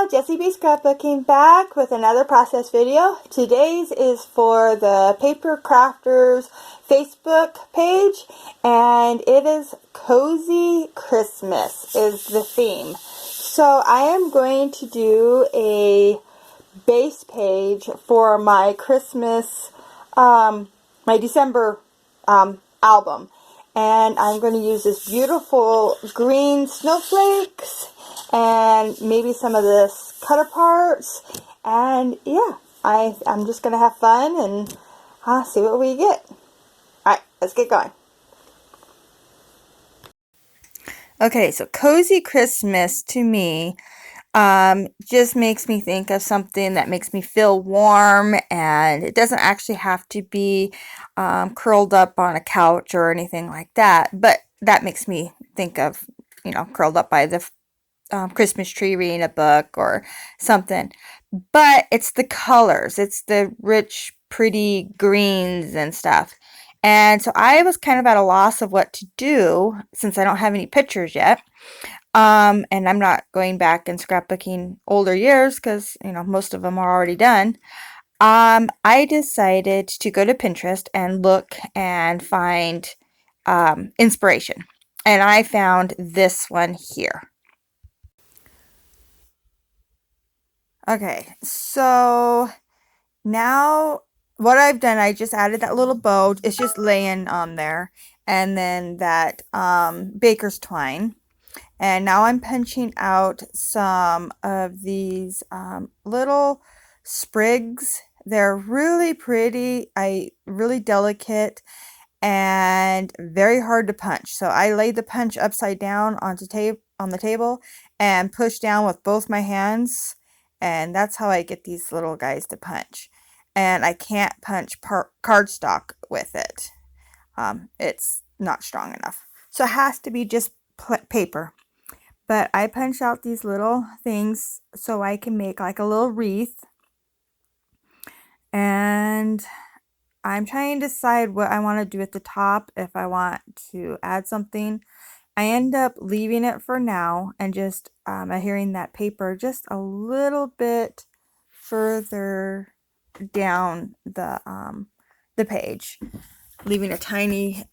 Jessie B Scrapbooking back with another process video. Today's is for the Paper Crafters Facebook page, and it is Cozy Christmas is the theme. So I am going to do a base page for my Christmas, my December album. And I'm going to use this beautiful green snowflakes and maybe some of this cut aparts, and yeah, I'm just gonna have fun and see what we get. Alright, let's get going. Okay, so Cozy Christmas to me just makes me think of something that makes me feel warm, and it doesn't actually have to be curled up on a couch or anything like that, but that makes me think of, you know, curled up by the Christmas tree reading a book or something. But it's the colors, it's the rich pretty greens and stuff. And so I was kind of at a loss of what to do since I don't have any pictures yet. And I'm not going back and scrapbooking older years because, you know, most of them are already done. I decided to go to Pinterest and look and find inspiration. And I found this one here. Okay, so now what I've done, I just added that little bow. It's just laying on there. And then that baker's twine. And now I'm punching out some of these little sprigs. They're really pretty, really delicate, and very hard to punch. So I laid the punch upside down on the table and pushed down with both my hands. And that's how I get these little guys to punch. And I can't punch cardstock with it. It's not strong enough. So it has to be just paper. But I punch out these little things so I can make like a little wreath. And I'm trying to decide what I want to do at the top, if I want to add something. I end up leaving it for now and just adhering that paper just a little bit further down the page, leaving a tiny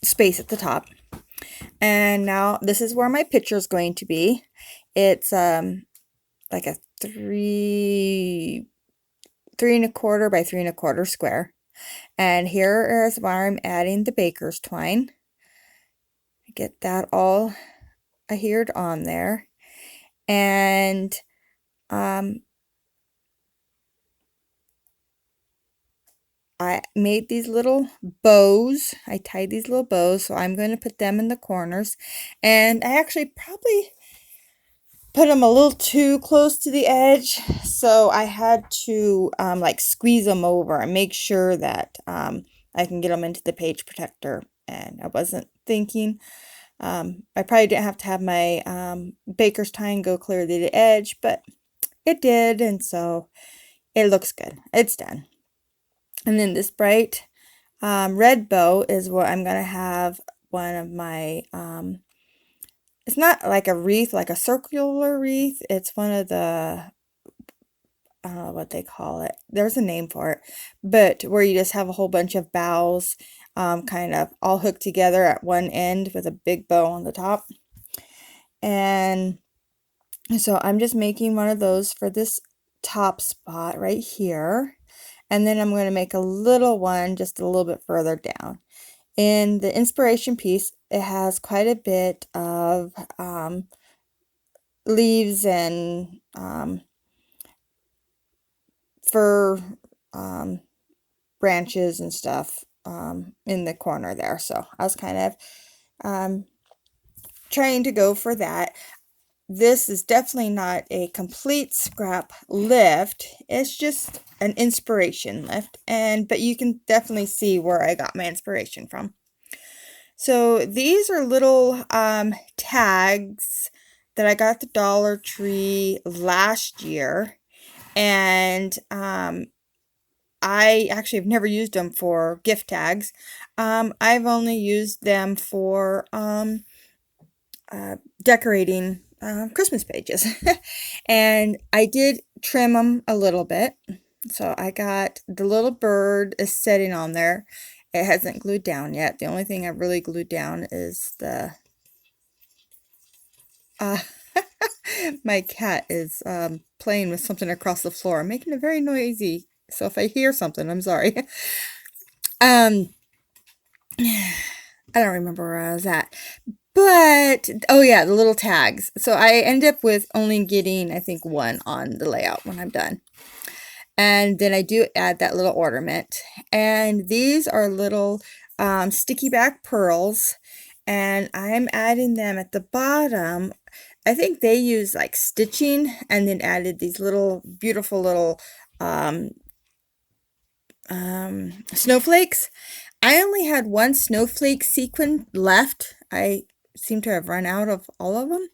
space at the top. And now this is where my picture is going to be. It's like a 3 3¼ by 3¼ square. And here is where I'm adding the baker's twine. Get that all adhered on there. And I made these little bows. I tied these little bows, so I'm going to put them in the corners. And I actually probably put them a little too close to the edge, so I had to like squeeze them over and make sure that I can get them into the page protector. And I wasn't thinking I probably didn't have to have my baker's twine go clear to the edge, but it did, and so it looks good. It's done. And then this bright red bow is what I'm going to have one of my, it's not like a wreath, like a circular wreath. It's one of the, I don't know what they call it. There's a name for it. But where you just have a whole bunch of boughs kind of all hooked together at one end with a big bow on the top. And so I'm just making one of those for this top spot right here. And then I'm going to make a little one just a little bit further down. In the inspiration piece, it has quite a bit of leaves and fir branches and stuff in the corner there. So I was kind of trying to go for that. This is definitely not a complete scrap lift. It's just an inspiration lift, but you can definitely see where I got my inspiration from. So these are little tags that I got at the Dollar Tree last year, and I actually have never used them for gift tags. I've only used them for decorating Christmas pages. And I did trim them a little bit. So I got the little bird is sitting on there. It hasn't glued down yet. The only thing I've really glued down is the uh, my cat is playing with something across the floor, making it very noisy. So if I hear something, I'm sorry. um, I don't remember where I was at. But, oh yeah, the little tags. So I end up with only getting, I think, one on the layout when I'm done. And then I do add that little ornament. And these are little sticky back pearls. And I'm adding them at the bottom. I think they use like stitching and then added these little beautiful little snowflakes. I only had one snowflake sequin left. I seem to have run out of all of them.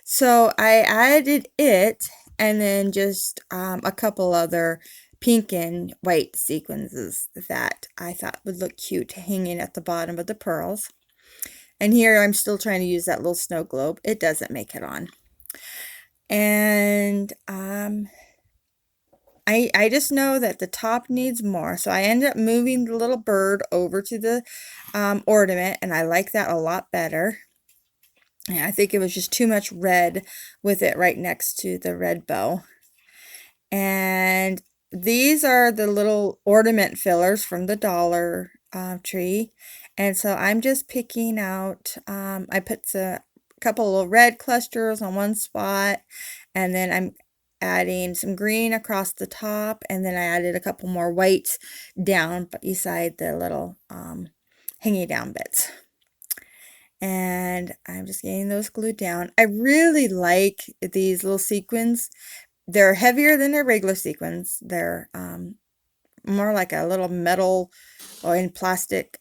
So I added it and then just a couple other pink and white sequins that I thought would look cute hanging at the bottom of the pearls. And here I'm still trying to use that little snow globe. It doesn't make it on. And I just know that the top needs more. So I ended up moving the little bird over to the ornament, and I like that a lot better. And I think it was just too much red with it right next to the red bow. And these are the little ornament fillers from the Dollar Tree. And so I'm just picking out, I put a couple of red clusters on one spot, and then I'm adding some green across the top, and then I added a couple more whites down beside the little hanging down bits. And I'm just getting those glued down. I really like these little sequins. They're heavier than their regular sequins. They're more like a little metal or in plastic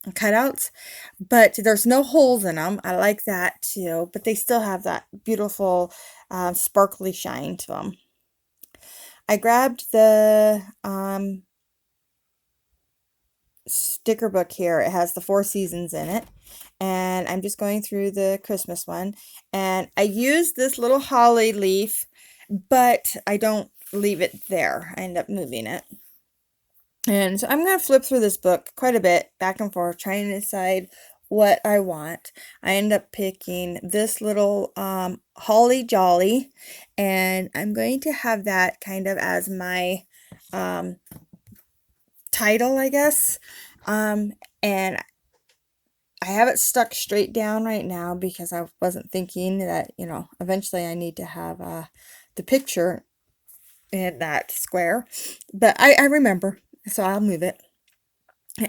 cutouts, but there's no holes in them. I like that too, but they still have that beautiful sparkly shine to them. I grabbed the sticker book here. It has the 4 seasons in it, and I'm just going through the Christmas one, and I use this little holly leaf, but I don't leave it there. I end up moving it. And so I'm going to flip through this book quite a bit, back and forth, trying to decide what I want. I end up picking this little Holly Jolly, and I'm going to have that kind of as my title, I guess. And I have it stuck straight down right now because I wasn't thinking that, you know, eventually I need to have the picture in that square. But I remember, so I'll move it.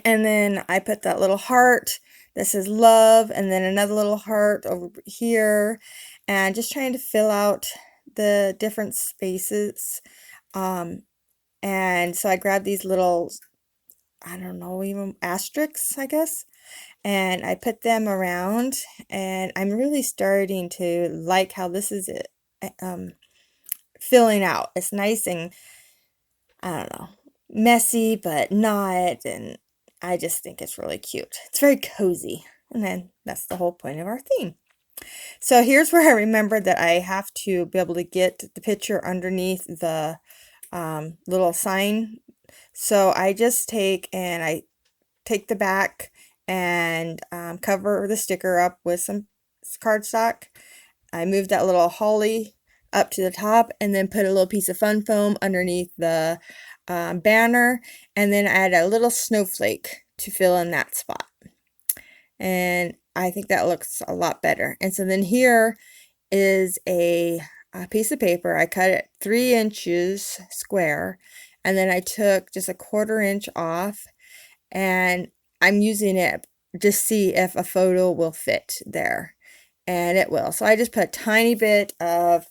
And then I put that little heart that says love, and then another little heart over here, and just trying to fill out the different spaces. And so I grabbed these little, I don't know, even asterisks, I guess, and I put them around, and I'm really starting to like how this is it, filling out. It's nice and, I don't know, messy, but not, and I just think it's really cute. It's very cozy, and then that's the whole point of our theme. So here's where I remember that I have to be able to get the picture underneath the little sign. So I just take the back and cover the sticker up with some cardstock. I move that little holly up to the top and then put a little piece of fun foam underneath the banner, and then add a little snowflake to fill in that spot. And I think that looks a lot better. And so then here is a piece of paper. I cut it 3 inches square, and then I took just a 1/4 inch off, and I'm using it to see if a photo will fit there, and it will. So I just put a tiny bit of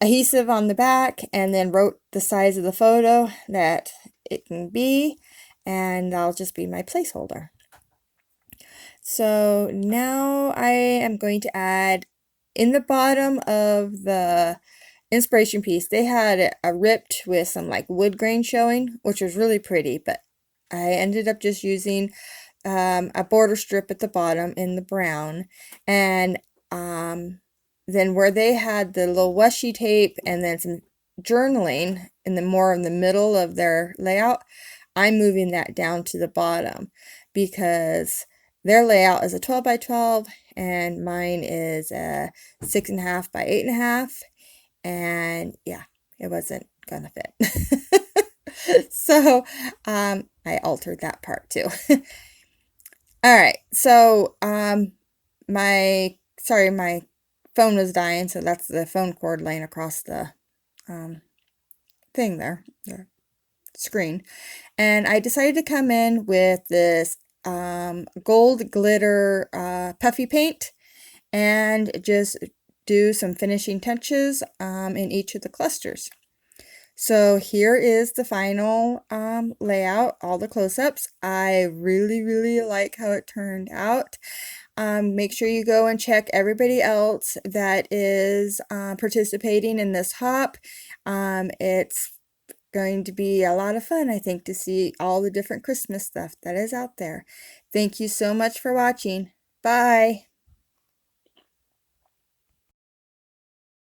adhesive on the back and then wrote the size of the photo that it can be, and that'll just be my placeholder. So now I am going to add in the bottom of the inspiration piece. They had a ripped with some like wood grain showing, which was really pretty, but I ended up just using a border strip at the bottom in the brown, and then where they had the little washi tape and then some journaling in the more in the middle of their layout, I'm moving that down to the bottom because their layout is a 12 by 12 and mine is a 6.5 by 8.5, and yeah, it wasn't gonna fit. So I altered that part too. All right, so my phone was dying, so that's the phone cord laying across the thing there, the screen. And I decided to come in with this gold glitter puffy paint and just do some finishing touches in each of the clusters. So here is the final layout, all the close-ups. I really like how it turned out. Make sure you go and check everybody else that is participating in this hop. It's going to be a lot of fun, I think, to see all the different Christmas stuff that is out there. Thank you so much for watching. Bye.